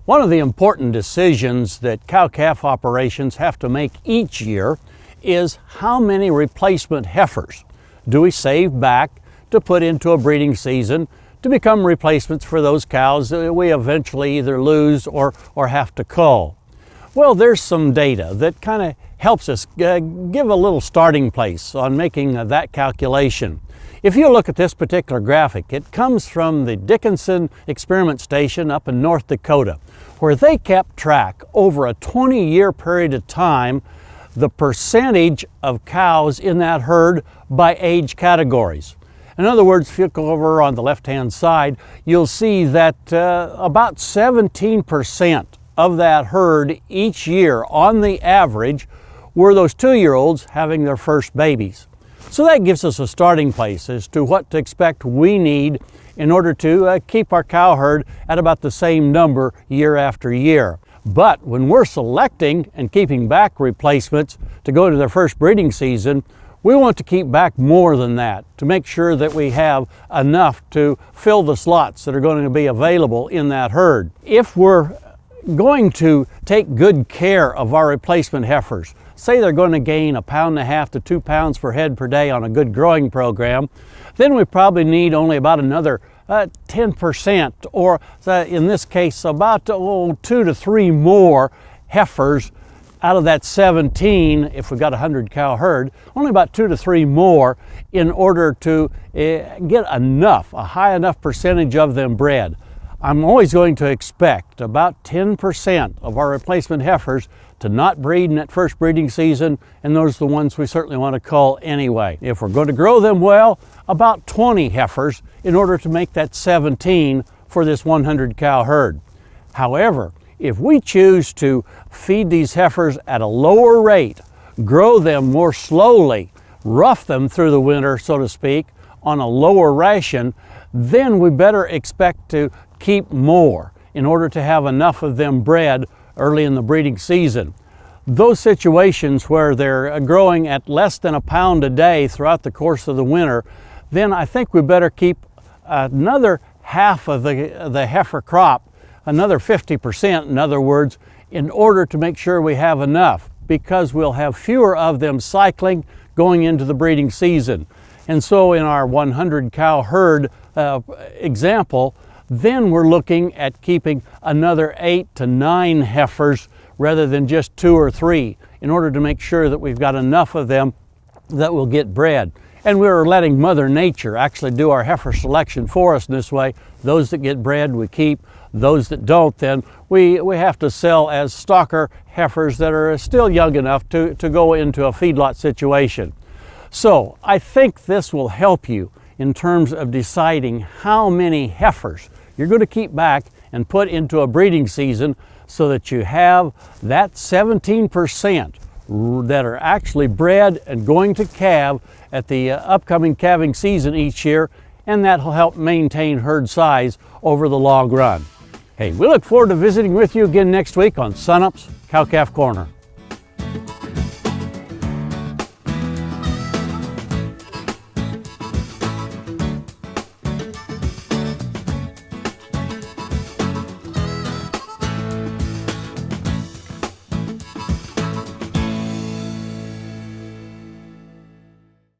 One of the important decisions that cow-calf operations have to make each year is how many replacement heifers do we save back to put into a breeding season to become replacements for those cows that we eventually either lose or have to cull. Well, there's some data that kind of helps us give a little starting place on making that calculation. If you look at this particular graphic, it comes from the Dickinson Experiment Station up in North Dakota, where they kept track over a 20-year period of time the percentage of cows in that herd by age categories. In other words, if you go over on the left-hand side, you'll see that about 17% of that herd each year, on the average, were those 2-year-olds having their first babies. So that gives us a starting place as to what to expect we need in order to keep our cow herd at about the same number year after year. But when we're selecting and keeping back replacements to go to their first breeding season, we want to keep back more than that to make sure that we have enough to fill the slots that are going to be available in that herd. If we're going to take good care of our replacement heifers, say they're going to gain 1.5 pounds to 2 pounds per head per day on a good growing program, then we probably need only about another 10%, or in this case about 2 to 3 more heifers out of that 17. If we've got a 100 cow herd, only about 2 to 3 more in order to get enough, a high enough percentage of them bred. I'm always going to expect about 10% of our replacement heifers to not breed in that first breeding season, and those are the ones we certainly want to cull anyway. If we're going to grow them well, about 20 heifers in order to make that 17 for this 100 cow herd. However, if we choose to feed these heifers at a lower rate, grow them more slowly, rough them through the winter, so to speak, on a lower ration, then we better expect to keep more in order to have enough of them bred early in the breeding season. Those situations where they're growing at less than 1 pound a day throughout the course of the winter, then I think we better keep another half of the heifer crop, another 50% in other words, in order to make sure we have enough, because we'll have fewer of them cycling going into the breeding season. And so in our 100 cow herd example, then we're looking at keeping another 8 to 9 heifers rather than just 2 or 3 in order to make sure that we've got enough of them that will get bred. And we're letting Mother Nature actually do our heifer selection for us in this way. Those that get bred we keep, those that don't then we have to sell as stocker heifers that are still young enough to go into a feedlot situation. So I think this will help you in terms of deciding how many heifers you're going to keep back and put into a breeding season so that you have that 17% that are actually bred and going to calve at the upcoming calving season each year, and that will help maintain herd size over the long run. Hey, we look forward to visiting with you again next week on Sunup's Cow-Calf Corner.